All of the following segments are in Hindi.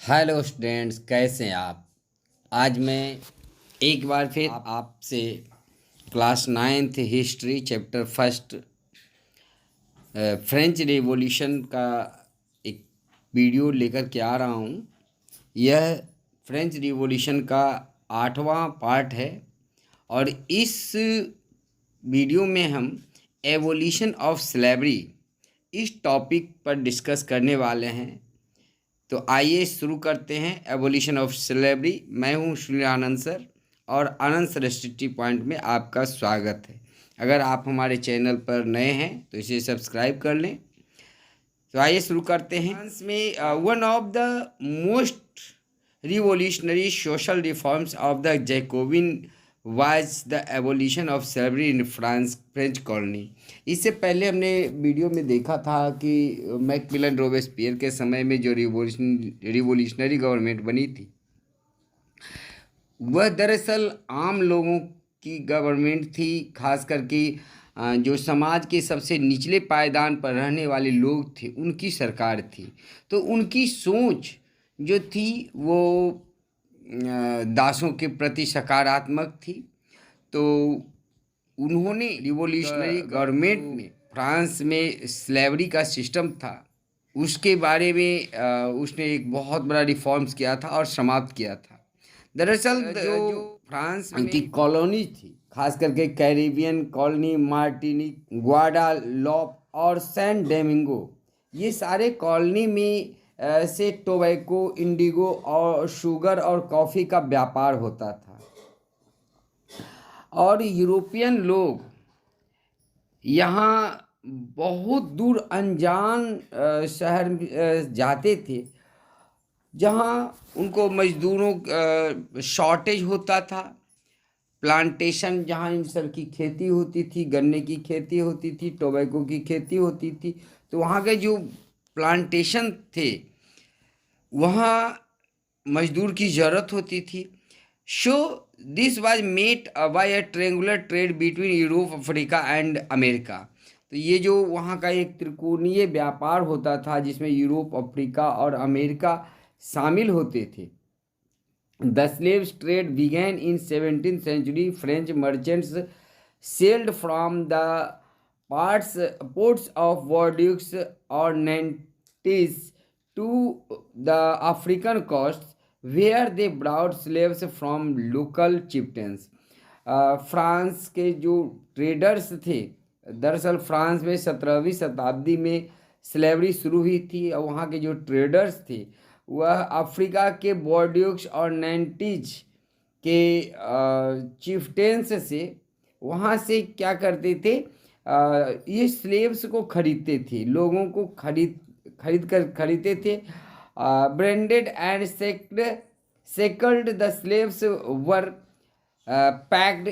हेलो स्टूडेंट्स, कैसे हैं आप। आज मैं एक बार फिर आपसे class ninth history chapter first French revolution का एक वीडियो लेकर के आ रहा हूँ। यह फ्रेंच रिवॉल्यूशन का 8वां पार्ट है और इस वीडियो में हम एवोल्यूशन ऑफ स्लेवरी इस टॉपिक पर डिस्कस करने वाले हैं। तो आइए शुरू करते हैं एवोल्यूशन ऑफ स्लेवरी। मैं हूं श्री आनंद सर और आनंद सर स्टडी पॉइंट में आपका स्वागत है। अगर आप हमारे चैनल पर नए हैं तो इसे सब्सक्राइब कर लें। तो आइए शुरू करते हैं। फ्रांस में one of the most revolutionary social reforms of the Jacobian was the evolution of slavery in France French colony. इससे पहले हमने वीडियो में देखा था कि मैकमिलन रोबेस्पियर के समय में जो रिवोल्यूशनरी गवर्नमेंट बनी थी वह दरअसल आम लोगों की गवर्नमेंट थी, खास करके जो समाज के सबसे निचले पायदान पर रहने वाले लोग थे उनकी सरकार थी। तो उनकी सोच जो थी वो दासों के प्रति सकारात्मक थी। तो उन्होंने रिवोल्यूशनरी गवर्नमेंट में फ्रांस में स्लेवरी का सिस्टम था उसके बारे में उसने एक बहुत बड़ा रिफॉर्म्स किया था और समाप्त किया था। दरअसल जो फ्रांस की कॉलोनी थी, खास करके कैरिबियन कॉलोनी मार्टिनिक, ग्वाडालोप और सैन डोमिंगो, ये सारे कॉलोनी में से टोबैको, इंडिगो और शुगर और कॉफ़ी का व्यापार होता था। और यूरोपियन लोग यहाँ बहुत दूर अनजान शहर जाते थे जहाँ उनको मज़दूरों शॉर्टेज होता था। प्लांटेशन जहाँ इन सब की खेती होती थी, गन्ने की खेती होती थी, टोबैको की खेती होती थी, तो वहाँ के जो प्लांटेशन थे वहाँ मजदूर की ज़रूरत होती थी। So this was made by a triangular trade between Europe, Africa and America. तो ये जो वहाँ का एक त्रिकोणीय व्यापार होता था जिसमें यूरोप, अफ्रीका और अमेरिका शामिल होते थे। The slaves trade began in 17th century. French merchants sailed from the ports of Bordeaux or Nantes to the African coast, where they brought slaves from local chieftains. France के जो ट्रेडर्स थे, दरअसल फ्रांस में 17वीं शताब्दी में स्लेवरी शुरू हुई थी और वहाँ के जो ट्रेडर्स थे वह अफ्रीका के बॉर्डियोक्स और नैंटीज के चीफ्टेंस से वहाँ से क्या करते थे, ये स्लेव्स को खरीदते थे, लोगों को खरीदते थे। Branded and shackled the slaves were packed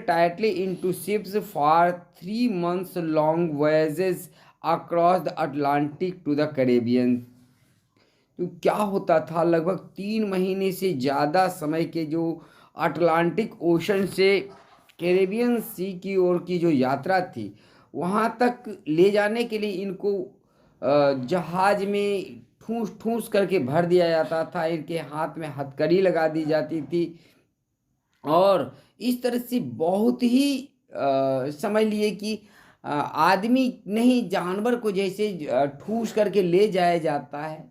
tightly into ships for 3 months long voyages across the Atlantic to the Caribbean. तो क्या होता था, लगभग 3 महीने से ज़्यादा समय के जो अटलांटिक ओशन से कैरेबियन सी की ओर की जो यात्रा थी वहाँ तक ले जाने के लिए इनको जहाज में ठूस ठूस करके भर दिया जाता था। इनके हाथ में हथकड़ी लगा दी जाती थी और इस तरह से बहुत ही समझ लिए कि आदमी नहीं, जानवर को जैसे ठूस करके ले जाया जाता है,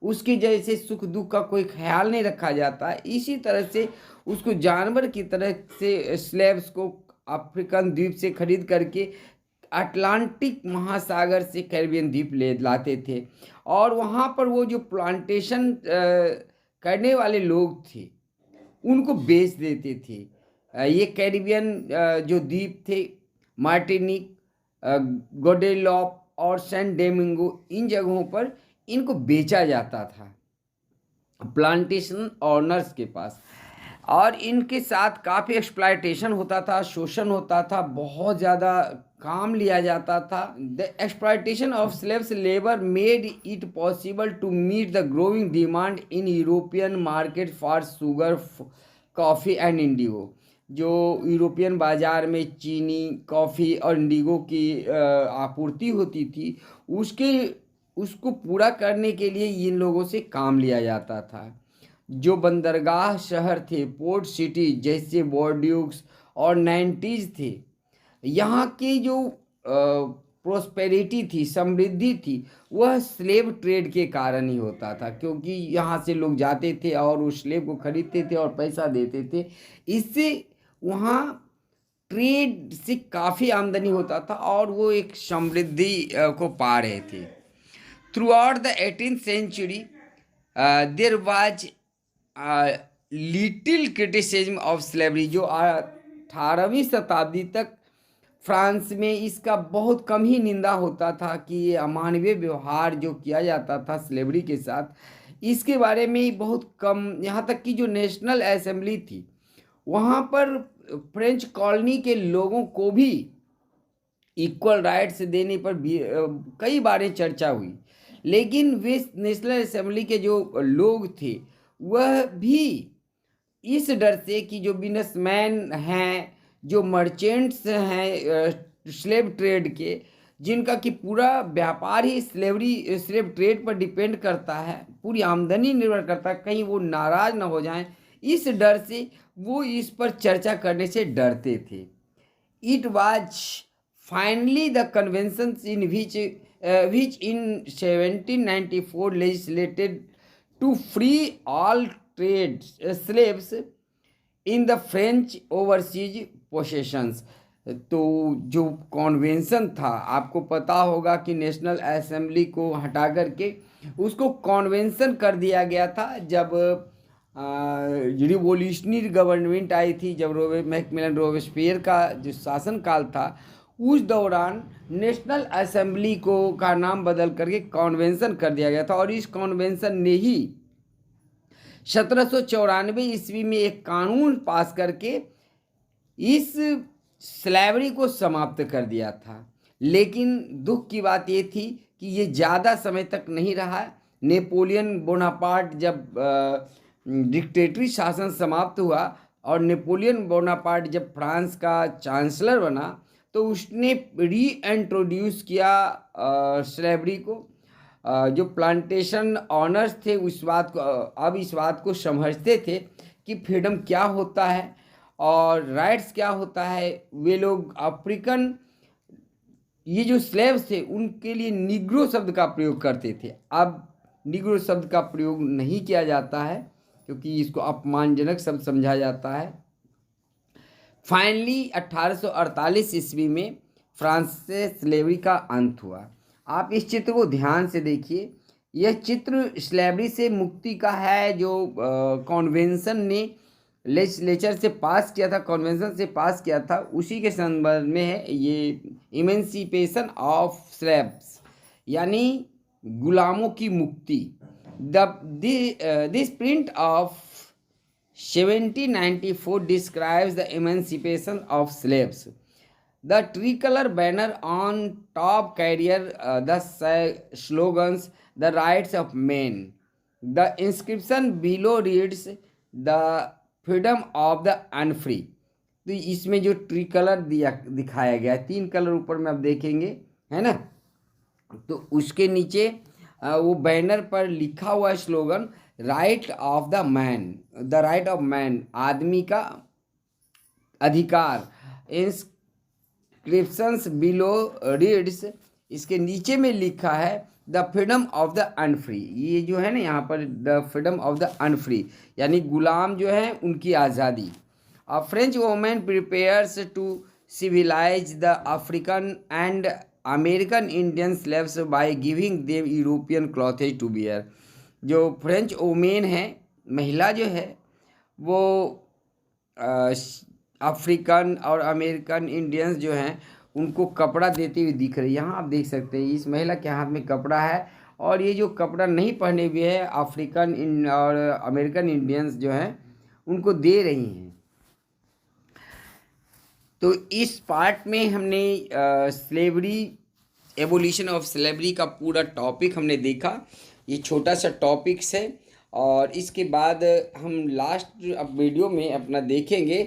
उसके जैसे सुख दुख का कोई ख्याल नहीं रखा जाता, इसी तरह से उसको जानवर की तरह से स्लेव्स को अफ्रीकन द्वीप से खरीद करके अटलांटिक महासागर से कैरिबियन द्वीप ले लाते थे और वहाँ पर वो जो प्लांटेशन करने वाले लोग थे उनको बेच देते थे। ये कैरिबियन जो द्वीप थे, मार्टिनिक, गोडेलॉप और सैन डोमिंगो, इन जगहों पर इनको बेचा जाता था प्लांटेशन ऑनर्स के पास और इनके साथ काफ़ी एक्सप्लॉयटेशन होता था, शोषण होता था, बहुत ज़्यादा काम लिया जाता था। The exploitation of slaves labour made it possible to meet the growing demand in European market for sugar, coffee and indigo. जो यूरोपियन बाज़ार में चीनी, कॉफ़ी और इंडिगो की आपूर्ति होती थी, उसके उसको पूरा करने के लिए इन लोगों से काम लिया जाता था। जो बंदरगाह शहर थे, पोर्ट सिटी जैसे बॉर्ड्यूक्स और नाइन्टीज थे, यहाँ की जो प्रोस्पेरिटी थी, समृद्धि थी, वह स्लेव ट्रेड के कारण ही होता था, क्योंकि यहाँ से लोग जाते थे और उस स्लेव को खरीदते थे और पैसा देते थे। इससे वहाँ ट्रेड से काफ़ी आमदनी होता था और वो एक समृद्धि को पा रहे थे। Through out the 18th century there was little criticism of slavery. जो 18वीं शताब्दी तक फ्रांस में इसका बहुत कम ही निंदा होता था कि ये अमानवीय व्यवहार जो किया जाता था स्लेवरी के साथ, इसके बारे में बहुत कम। यहाँ तक कि जो नेशनल असेंबली थी, वहाँ पर फ्रेंच कॉलोनी के लोगों को भी इक्वल राइट्स देने पर भी कई बार चर्चा हुई, लेकिन वे नेशनल असेंबली के जो लोग थे वह भी इस डर से कि जो बिजनेसमैन हैं, जो मर्चेंट्स हैं स्लेव ट्रेड के, जिनका कि पूरा व्यापार ही स्लेव ट्रेड पर डिपेंड करता है, पूरी आमदनी निर्भर करता है, कहीं वो नाराज ना हो जाएं, इस डर से वो इस पर चर्चा करने से डरते थे। It was finally the convention in which in 1794 legislated to free all trade slaves in the French overseas possessions। तो जो कॉन्वेंशन था, आपको पता होगा कि नेशनल असेंबली को हटा करके उसको कॉन्वेंशन कर दिया गया था जब रिवोल्यूशनरी गवर्नमेंट आई थी, जब मैक्मिलन रोबेस्पियर का जो शासनकाल था, उस दौरान नेशनल असेंबली को का नाम बदल करके कॉन्वेंशन कर दिया गया था। और इस कॉन्वेंशन ने ही 1794 ईस्वी में एक कानून पास करके इस स्लेवरी को समाप्त कर दिया था। लेकिन दुख की बात ये थी कि ये ज़्यादा समय तक नहीं रहा। नेपोलियन बोनापार्ट जब डिक्टेटरी शासन समाप्त हुआ और नेपोलियन बोनापार्ट जब फ्रांस का चांसलर बना, तो उसने रीइंट्रोड्यूस किया स्लेवरी को। जो प्लांटेशन ऑनर्स थे इस बात को समझते थे कि फ्रीडम क्या होता है और राइट्स क्या होता है। वे लोग अफ्रीकन, ये जो स्लेव्स थे, उनके लिए निग्रो शब्द का प्रयोग करते थे। अब निग्रो शब्द का प्रयोग नहीं किया जाता है क्योंकि इसको अपमानजनक शब्द समझा जाता है। फाइनली 1848 ईस्वी में फ्रांस से स्लेवरी का अंत हुआ। आप इस चित्र को ध्यान से देखिए। यह चित्र स्लेवरी से मुक्ति का है जो कॉन्वेंशन ने लेजिस्लेचर से पास किया था, कॉन्वेंशन से पास किया था, उसी के संदर्भ में है। ये इमेंसिपेशन ऑफ स्लेव्स यानी गुलामों की मुक्ति। This print of 1794 describes the emancipation of slaves. The tricolor banner on top carried the slogans, "The rights of men." The inscription below reads, "The freedom of the unfree." तो इसमें जो ट्रिकलर दिखाया गया है, 3 कलर ऊपर में आप देखेंगे, है ना। तो उसके नीचे वो बैनर पर लिखा हुआ slogan, right of the man, the right of man, आदमी का अधिकार। इंस्क्रिप्शंस बिलो रीड्स, इसके नीचे में लिखा है the freedom of the unfree. ये जो है ना यहाँ पर the freedom of the unfree यानी गुलाम जो है उनकी आज़ादी। A French women prepares to civilise the African and American Indian slaves by giving them European clothes to wear. जो फ्रेंच वोमेन है, महिला जो है, वो अफ्रीकन और अमेरिकन इंडियंस जो हैं उनको कपड़ा देती हुई दिख रही है। यहाँ आप देख सकते हैं इस महिला के हाथ में कपड़ा है, और ये जो कपड़ा नहीं पहने हुए है अफ्रीकन और अमेरिकन इंडियंस जो हैं उनको दे रही हैं। तो इस पार्ट में हमने स्लेवरी, एवोल्यूशन ऑफ स्लेवरी का पूरा टॉपिक हमने देखा। ये छोटा सा टॉपिक्स है, और इसके बाद हम लास्ट अब वीडियो में अपना देखेंगे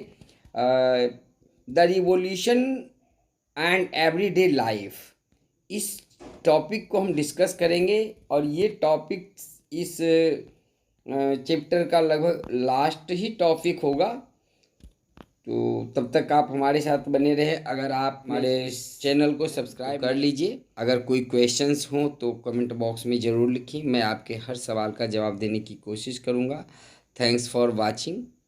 the revolution and everyday life. इस टॉपिक को हम डिस्कस करेंगे और ये टॉपिक इस चैप्टर का लगभग लास्ट ही टॉपिक होगा। तो तब तक आप हमारे साथ बने रहे। अगर आप हमारे चैनल को सब्सक्राइब कर लीजिए। अगर कोई क्वेश्चंस हो तो कमेंट बॉक्स में ज़रूर लिखिए, मैं आपके हर सवाल का जवाब देने की कोशिश करूँगा। Thanks for watching.